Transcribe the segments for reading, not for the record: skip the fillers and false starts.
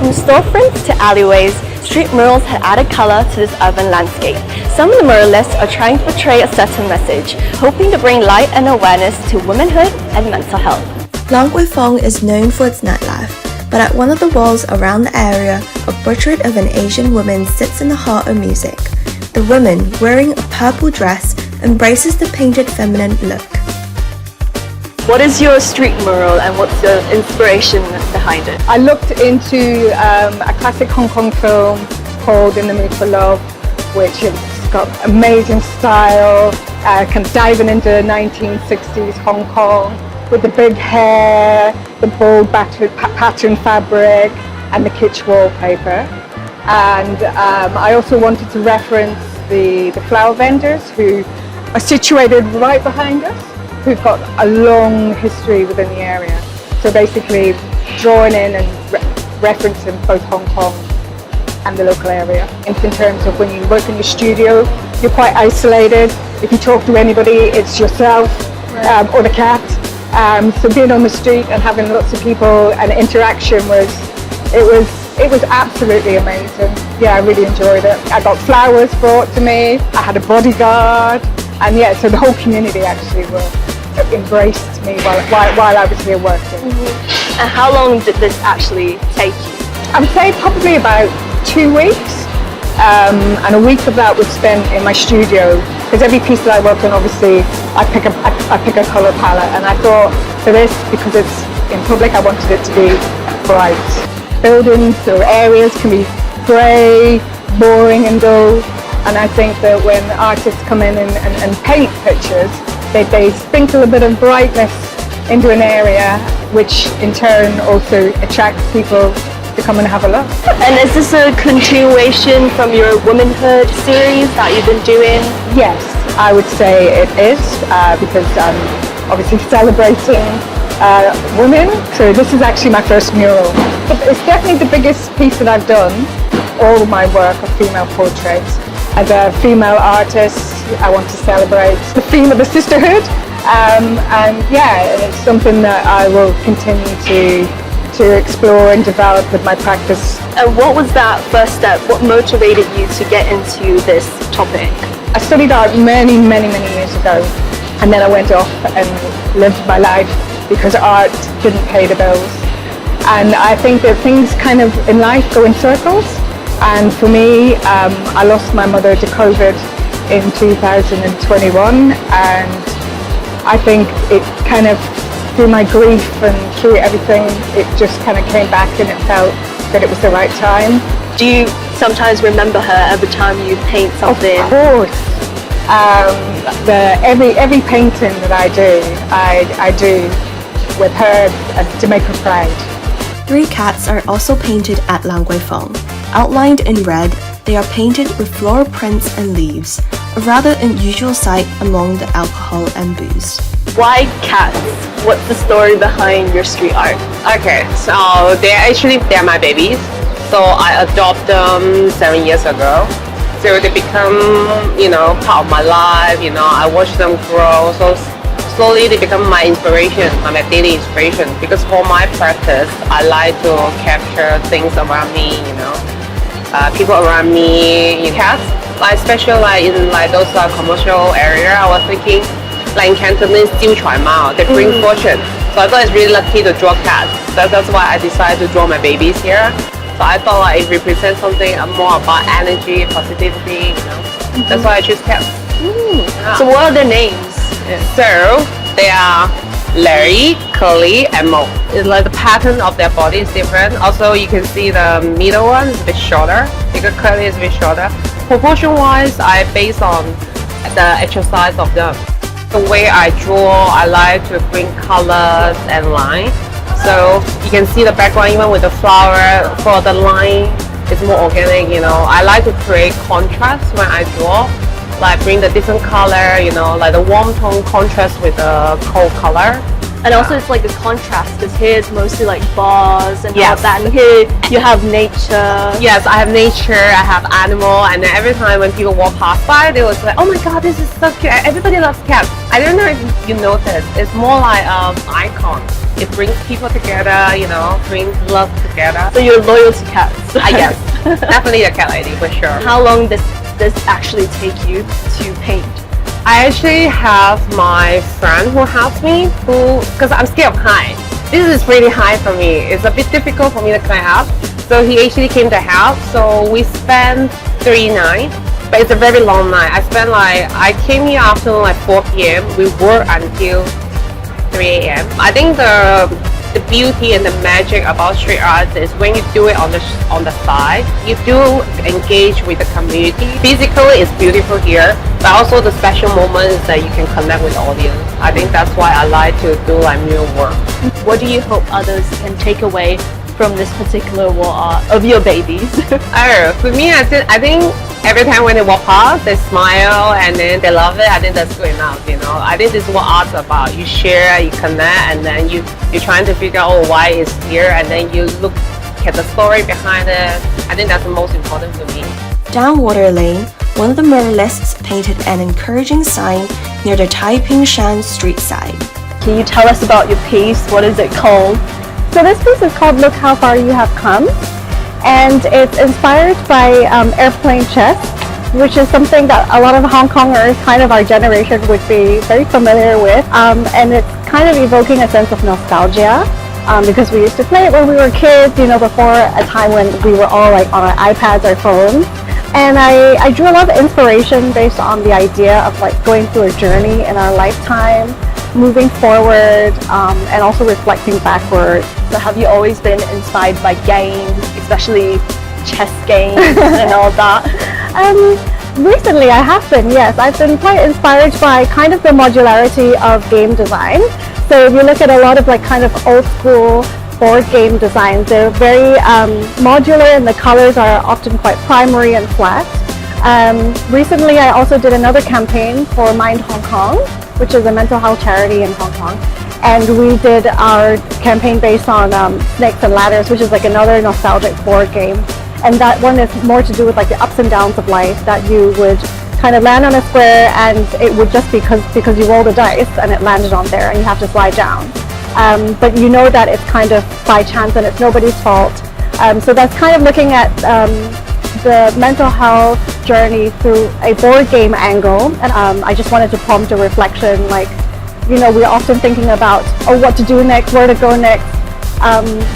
From storefronts to alleyways, street murals had added colour to this urban landscape. Some of the muralists are trying to portray a certain message, hoping to bring light and awareness to womanhood and mental health. Lang Kwai Fong is known for its nightlife, but at one of the walls around the area, a portrait of an Asian woman sits in the heart of music. The woman, wearing a purple dress, embraces the painted feminine look. What is your street mural and what's the inspiration behind it? I looked into a classic Hong Kong film called In the Mood for Love, which has got amazing style, kind of diving into 1960s Hong Kong with the big hair, the bold pattern fabric and the kitsch wallpaper. And I also wanted to reference the flower vendors who are situated right behind us, who've got a long history within the area. So basically drawing in and referencing both Hong Kong and the local area. In terms of when you work in your studio, you're quite isolated. If you talk to anybody, it's yourself or the cat. So being on the street and having lots of people and interaction it was absolutely amazing. Yeah, I really enjoyed it. I got flowers brought to me, I had a bodyguard, and yeah, so the whole community actually embraced me while I was here working. Mm-hmm. And how long did this actually take you? I would say probably about 2 weeks, and a week of that was spent in my studio, because every piece that I work on, obviously, I pick a colour palette, and I thought for this, because it's in public, I wanted it to be bright. Buildings or areas can be grey, boring and dull, and I think that when artists come in and paint pictures, they sprinkle a bit of brightness into an area, which in turn also attracts people to come and have a look. And is this a continuation from your womanhood series that you've been doing? Yes, I would say it is, because I'm obviously celebrating women. So this is actually my first mural. It's definitely the biggest piece that I've done. All my work of female portraits. As a female artist, I want to celebrate the theme of the sisterhood, and yeah, it's something that I will continue to explore and develop with my practice. And what was that first step? What motivated you to get into this topic? I studied art many years ago, and then I went off and lived my life because art didn't pay the bills. And I think that things kind of in life go in circles. And for me, I lost my mother to COVID in 2021, and I think it kind of, through my grief and through everything, it just kind of came back and it felt that it was the right time. Do you sometimes remember her every time you paint something? Of course. Every painting that I do with her to make her proud. 3 cats are also painted at Lang Kwai Fong. Outlined in red, they are painted with floral prints and leaves, a rather unusual sight among the alcohol and booze. Why cats? What's the story behind your street art? Okay, so they're my babies. So I adopted them 7 years ago. So they become, part of my life. I watch them grow. So slowly they become my inspiration, my daily inspiration. Because for my practice, I like to capture things around me, people around me, cats. Especially in those commercial area, I was thinking, in Cantonese, 招財貓, they bring fortune. So I thought it's really lucky to draw cats. That's why I decided to draw my babies here. So I thought it represents something more about energy, positivity, That's why I choose cats. Yeah. So what are their names? So they are Larry, Curly, and Mo. It's like the pattern of their body is different. Also, you can see the middle one is a bit shorter, because Curly is a bit shorter. Proportion-wise, I base on the exercise of them. The way I draw, I like to bring colors and line. So you can see the background even with the flower. For the line, it's more organic. I like to create contrast when I draw. Like bring the different color, like the warm tone contrast with the cold color. And also it's like a contrast because here it's mostly like bars and all Yes. of that, and here you have nature. Yes, I have nature, I have animal, and then every time when people walk past by, they was like, oh my god, this is so cute. Everybody loves cats. I don't know if you noticed, it's more like icon. It brings people together, you know, brings love together. So you're loyal to cats. I guess, definitely a cat lady for sure. How long does this actually take you to paint? I actually have my friend who helps me, because I'm scared of height. This is really high for me. It's a bit difficult for me to climb up. So he actually came to help. So we spent 3 nights, but it's a very long night. I came here after like 4 p.m. We worked until 3 a.m. I think the beauty and the magic about street art is when you do it on the side, you do engage with the community. Physically, it's beautiful here, but also the special moments that you can connect with the audience. I think that's why I like to do like mural work. What do you hope others can take away from this particular wall art of your babies? For me, I think every time when they walk past, they smile and then they love it. I think that's good enough, you know. I think this is what art's about. You share, you connect, and then you're trying to figure out why it's here, and then you look at the story behind it. I think that's the most important to me. Down Water Lane, one of the muralists painted an encouraging sign near the Taiping Shan street side. Can you tell us about your piece? What is it called? So this piece is called Look How Far You Have Come, and it's inspired by airplane chess, which is something that a lot of Hong Kongers, kind of our generation, would be very familiar with, and it's kind of evoking a sense of nostalgia, because we used to play it when we were kids, you know, before a time when we were all like on our iPads or phones. And I drew a lot of inspiration based on the idea of like going through a journey in our lifetime, moving forward, and also reflecting backwards. So have you always been inspired by games, especially chess games and all that? Recently I have been, yes. I've been quite inspired by kind of the modularity of game design. So if you look at a lot of like kind of old school board game designs, they're very modular, and the colors are often quite primary and flat. Recently I also did another campaign for Mind Hong Kong, which is a mental health charity in Hong Kong. And we did our campaign based on Snakes and Ladders, which is like another nostalgic board game. And that one is more to do with like the ups and downs of life, that you would kind of land on a square and it would just because you roll the dice and it landed on there and you have to slide down. But you know that it's kind of by chance and it's nobody's fault. So that's kind of looking at the mental health journey through a board game angle. And I just wanted to prompt a reflection, like, you know, we're often thinking about, oh, what to do next, where to go next,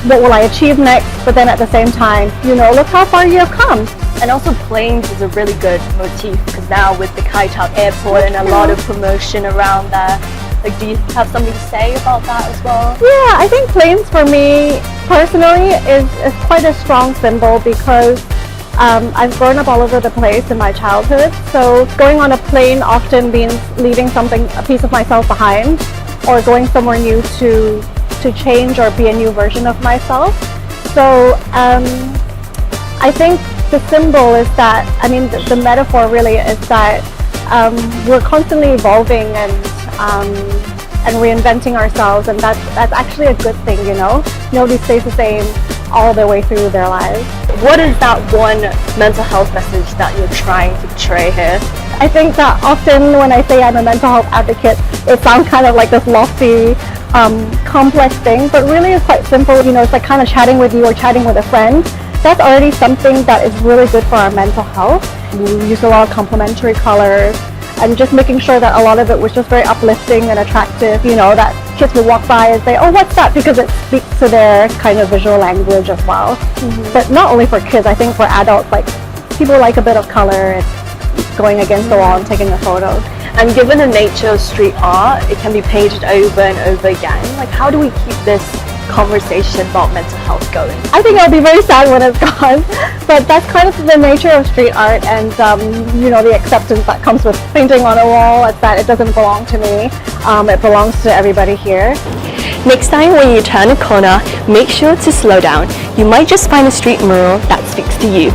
what will I achieve next, but then at the same time, you know, look how far you have come. And also planes is a really good motif, because now with the Kai Tak airport and a lot of promotion around there, like, do you have something to say about that as well? Yeah, I think planes for me personally is quite a strong symbol, because I've grown up all over the place in my childhood. So going on a plane often means leaving a piece of myself behind, or going somewhere new to change or be a new version of myself. So I think the symbol is that, I mean, the metaphor really is that we're constantly evolving and reinventing ourselves, and that's actually a good thing, you know. Nobody stays the same all the way through their lives. What is that one mental health message that you're trying to portray here? I think that often when I say I'm a mental health advocate, it sounds kind of like this lofty, complex thing, but really it's quite simple. You know, it's like kind of chatting with you or chatting with a friend. That's already something that is really good for our mental health. We use a lot of complementary colors, and just making sure that a lot of it was just very uplifting and attractive, you know, that kids will walk by and say, oh, what's that? Because it speaks to their kind of visual language as well. Mm-hmm. But not only for kids, I think for adults, like, people like a bit of color and going against the wall and taking a photo. And given the nature of street art, it can be painted over and over again. Like, how do we keep this conversation about mental health going? I think I'll be very sad when it's gone, but that's kind of the nature of street art, and you know, the acceptance that comes with painting on a wall. It's that it doesn't belong to me, it belongs to everybody here. Next time when you turn a corner, make sure to slow down. You might just find a street mural that speaks to you.